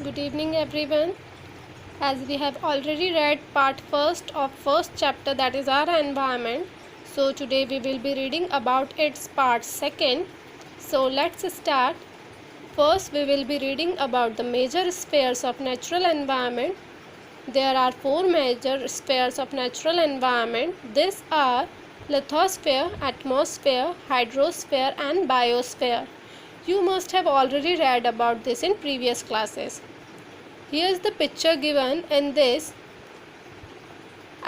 Good evening everyone. As we have already read part first of first chapter, that is our environment. So today we will be reading about its part second. So let's start. First we will be reading about the major spheres of natural environment. There are four major spheres of natural environment. These are lithosphere, atmosphere, hydrosphere and biosphere. You must have already read about this in previous classes. Here is the picture given in this: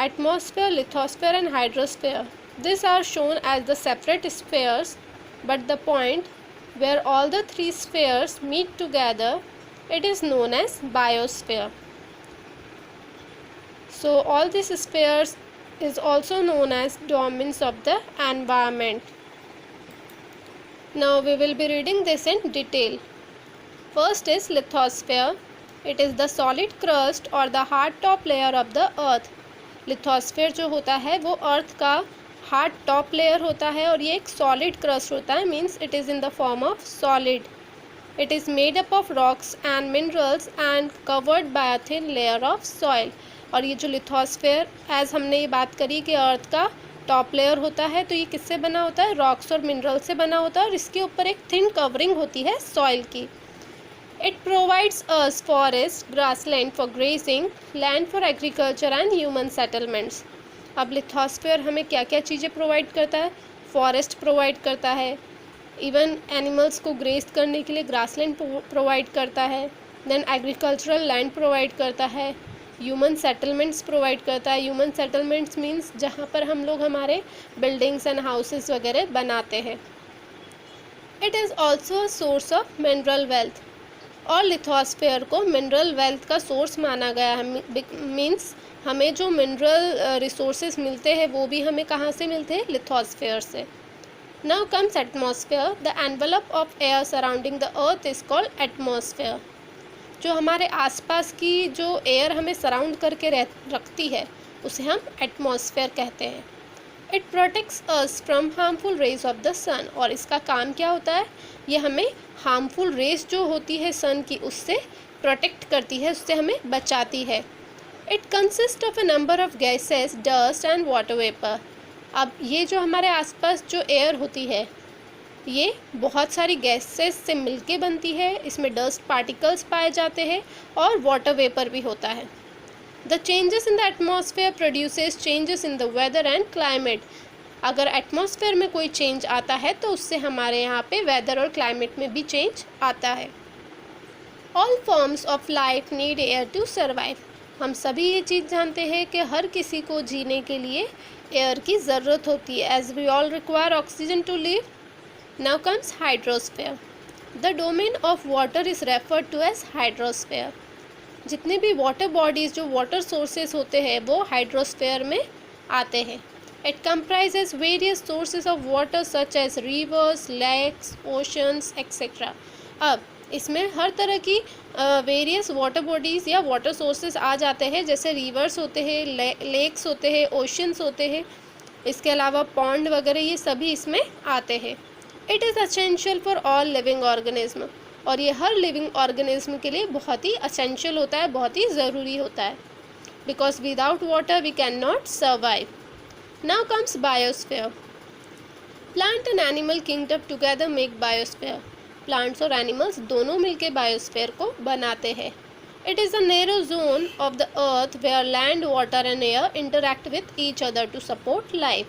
atmosphere, lithosphere and hydrosphere. These are shown as the separate spheres, but the point where all the three spheres meet together, it is known as biosphere. So all these spheres is also known as domains of the environment. Now we will be reading this in detail. First is lithosphere. It is the solid crust or the hard top layer of the earth. Lithosphere जो होता है वो अर्थ का hard top layer होता है और ये एक सॉलिड क्रस्ट होता है, means it is in the form of solid. It is made up of rocks and minerals and covered by a thin layer of soil. और ये जो लिथोस्फेयर, एज हमने ये बात करी कि अर्थ का टॉप लेयर होता है, तो ये किससे बना होता है? रॉक्स और मिनरल से बना होता है और इसके ऊपर एक थिन कवरिंग होती है सॉइल की. It provides us forest, grassland for grazing, land for agriculture and human settlements. अब लिथोस्फेयर हमें क्या क्या चीज़ें प्रोवाइड करता है? फॉरेस्ट प्रोवाइड करता है, इवन एनिमल्स को ग्रेज करने के लिए ग्रासलैंड प्रोवाइड करता है, देन एग्रीकल्चरल लैंड प्रोवाइड करता है, ह्यूमन सेटलमेंट्स प्रोवाइड करता है. ह्यूमन सेटलमेंट्स मीन्स जहाँ पर हम लोग हमारे बिल्डिंग्स एंड हाउसेस वगैरह बनाते हैं. It is also a source of mineral wealth. और लिथोस्फेयर को मिनरल वेल्थ का सोर्स माना गया है. मीन्स हमें जो मिनरल रिसोर्सेज मिलते हैं वो भी हमें कहाँ से मिलते हैं? लिथोस्फेयर से. Now comes atmosphere. The envelope of air surrounding the earth is called atmosphere. जो हमारे आसपास की जो एयर हमें सराउंड करके रखती है उसे हम एटमॉस्फेयर कहते हैं. It protects us from harmful rays of the sun. और इसका काम क्या होता है? ये हमें हार्मफुल रेज जो होती है सन की उससे प्रोटेक्ट करती है, उससे हमें बचाती है. It consist of a number of gases, dust and water vapour. अब ये जो हमारे आसपास जो एयर होती है ये बहुत सारी गैसेस से मिलके बनती है. इसमें डस्ट पार्टिकल्स पाए जाते हैं और वाटर वेपर भी होता है. The changes in the atmosphere produces changes in the weather and climate. अगर एटमॉस्फेयर में कोई चेंज आता है तो उससे हमारे यहाँ पे वेदर और क्लाइमेट में भी चेंज आता है. All forms of life need air to survive. हम सभी ये चीज़ जानते हैं कि हर किसी को जीने के लिए एयर की ज़रूरत होती है, as we all require oxygen to live. Now comes hydrosphere. The domain of water is referred to as hydrosphere. जितने भी वाटर बॉडीज़ जो वाटर सोर्सेज होते हैं वो हाइड्रोस्फेयर में आते हैं. It comprises various sources of water such as rivers, lakes, oceans etcetera. अब इसमें हर तरह की वेरियस वाटर बॉडीज़ या वाटर सोर्सेज आ जाते हैं, जैसे रिवर्स होते हैं, लेक्स होते हैं, ओशंस होते हैं, इसके अलावा पॉन्ड वगैरह, ये सभी इसमें आते हैं. It is essential for all living organism. और ये हर लिविंग ऑर्गेनिज्म के लिए बहुत ही असेंशियल होता है, बहुत ही ज़रूरी होता है, because without water we can not survive. Now comes biosphere. Plant and animal kingdom together make biosphere. Plants और एनिमल्स दोनों मिलकर बायोस्फेयर को बनाते हैं. It is a narrow zone of the earth where land, water and air interact with each other to support life.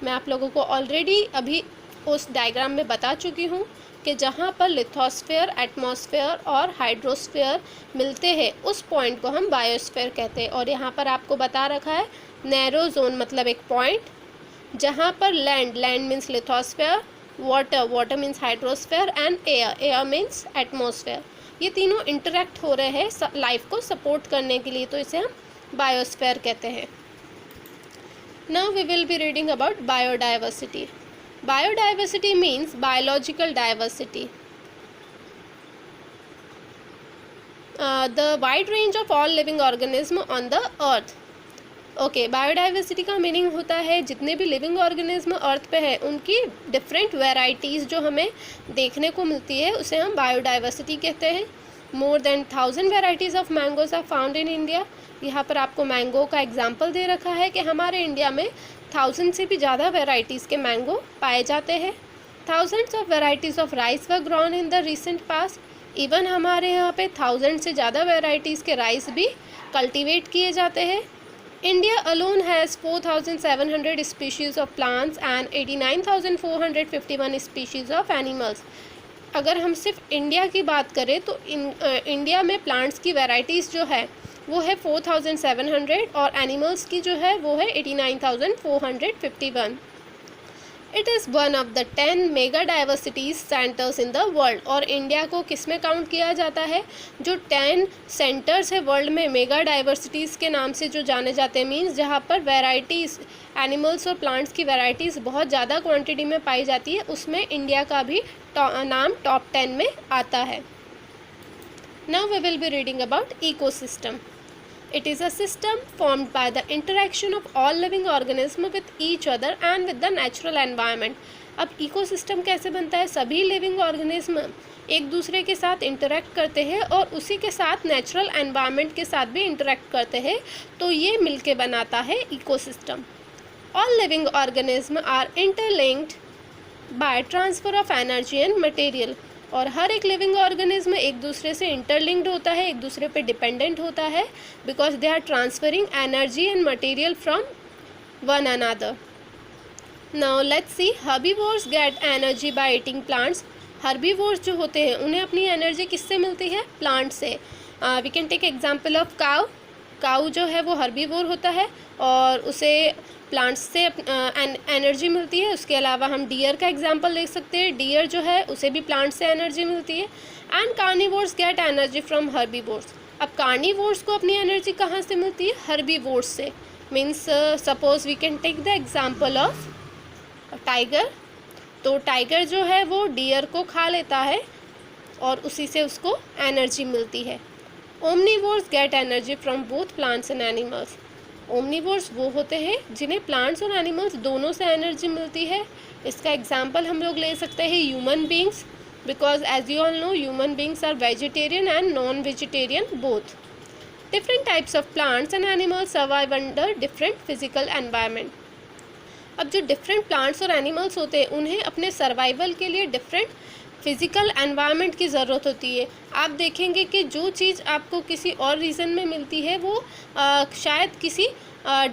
मैं आप लोगों को ऑलरेडी अभी उस डायग्राम में बता चुकी हूँ कि जहाँ पर लिथोस्फेयर, एटमॉस्फेयर और हाइड्रोस्फेयर मिलते हैं उस पॉइंट को हम बायोस्फेयर कहते हैं. और यहाँ पर आपको बता रखा है नैरो जोन मतलब एक पॉइंट जहाँ पर land means lithosphere, water means hydrosphere and air means atmosphere, ये तीनों इंटरेक्ट हो रहे हैं लाइफ को सपोर्ट करने के लिए, तो इसे हम बायोस्फेयर कहते हैं. Now we will be reading about biodiversity. Biodiversity means biological diversity. The wide range of all living organisms on the earth. Okay, biodiversity का मीनिंग होता है जितने भी लिविंग ऑर्गेनिज्म अर्थ पे है उनकी डिफरेंट वेराइटीज़ जो हमें देखने को मिलती है उसे हम बायोडाइवर्सिटी कहते हैं. More than 1000 varieties of mangoes are found in India. यहाँ पर आपको मैंगो का एग्जाम्पल दे रखा है कि हमारे इंडिया में 1000 से भी ज़्यादा वेराइटीज़ के मैंगो पाए जाते हैं। Thousands of varieties of rice were grown in the recent past. Even हमारे यहाँ पे 1000 से ज़्यादा वेराइटीज़ के राइस भी कल्टीवेट किए जाते हैं। India alone has 4700 species of plants and 89,451 species of animals. अगर हम सिर्फ इंडिया की बात करें तो इंडिया में प्लांट्स की वेराइटीज़ जो है वो है 4700 और एनिमल्स की जो है वो है 89,451। It is one of the 10 mega diversities centres in the world. और इंडिया को किस में काउंट किया जाता है? जो 10 सेंटर्स है वर्ल्ड में मेगा डाइवर्सिटीज़ के नाम से जो जाने जाते हैं, मीन्स जहाँ पर वैरायटीज़ एनिमल्स और प्लांट्स की वैरायटीज़ बहुत ज़्यादा क्वांटिटी में पाई जाती है, उसमें इंडिया का भी नाम टॉप 10 में आता है। Now we will be reading about ecosystem. It is a system formed by the interaction of all living organisms with each other and with the natural environment. अब इकोसिस्टम कैसे बनता है? सभी लिविंग ऑर्गेनिज्म एक दूसरे के साथ इंटरेक्ट करते हैं और उसी के साथ नेचुरल एनवायरनमेंट के साथ भी इंटरेक्ट करते हैं, तो ये मिलके बनाता है ecosystem. All living organisms are interlinked by transfer of energy and material. और हर एक लिविंग ऑर्गेनिज्म एक दूसरे से इंटरलिंक्ड होता है, एक दूसरे पे डिपेंडेंट होता है, because they are transferring energy and material from one another. Now let's see, herbivores get energy by eating plants. Herbivores जो होते हैं उन्हें अपनी एनर्जी किससे मिलती है? प्लांट से। We can take example of cow. Cow जो है वो हर्बीवोर होता है और उसे प्लांट्स से एनर्जी मिलती है। उसके अलावा हम डियर का एग्जांपल ले सकते हैं। डियर जो है उसे भी प्लांट से एनर्जी मिलती है। And carnivores get energy from herbivores. अब कार्निवोर्स को अपनी एनर्जी कहाँ से मिलती है? हर्बीवोर्स से। Means suppose we can take the example of tiger. तो टाइगर जो है वो डियर को खा लेता है और उसी से उसको एनर्जी मिलती है। Omnivores gate energy from both plants and animals. Omnivores वो होते हैं जिन्हें प्लांट्स और एनिमल्स दोनों से एनर्जी मिलती है। इसका एग्जांपल हम लोग ले सकते हैं human beings, because as you all know human beings are vegetarian and non vegetarian both. Different types of plants and animals survive under different physical environment. अब जो डिफरेंट प्लांट्स और एनिमल्स होते हैं उन्हें अपने सर्वाइवल के लिए डिफरेंट फिज़िकल एनवायरनमेंट की ज़रूरत होती है। आप देखेंगे कि जो चीज़ आपको किसी और रीज़न में मिलती है वो शायद किसी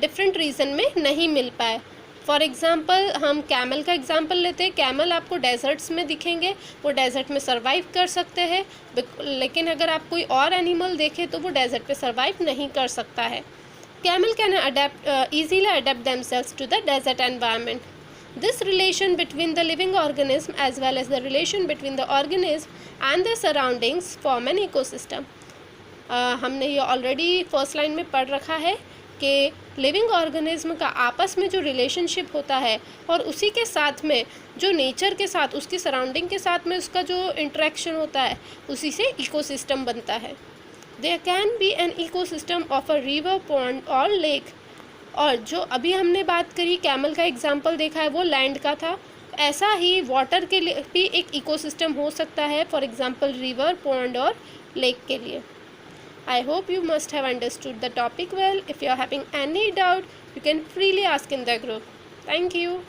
डिफरेंट रीज़न में नहीं मिल पाए। फॉर एग्ज़ाम्पल हम कैमल का एग्ज़ाम्पल लेते हैं। कैमल आपको डेजर्ट्स में दिखेंगे, वो डेजर्ट में सर्वाइव कर सकते हैं, लेकिन अगर आप कोई और एनिमल देखें तो वो डेजर्ट पे सर्वाइव नहीं कर सकता है। Camel can adapt easily adapt themselves to the desert environment. This relation between the living organism as well as the relation between the organism and their surroundings form an ecosystem. हमने ये already first line में पढ़ रखा है कि living organism का आपस में जो रिलेशनशिप होता है और उसी के साथ में जो नेचर के साथ, उसकी सराउंडिंग के साथ में उसका जो इंटरेक्शन होता है, उसी से इकोसिस्टम बनता है। There can be an ecosystem of a river, pond or lake. और जो अभी हमने बात करी, कैमल का एग्जाम्पल देखा है, वो लैंड का था। ऐसा ही वाटर के लिए भी एक इकोसिस्टम हो सकता है, फॉर एग्जाम्पल रिवर, पॉन्ड और लेक के लिए। I hope you must have understood the topic well. If you are having any doubt, you can freely ask in the group. Thank you.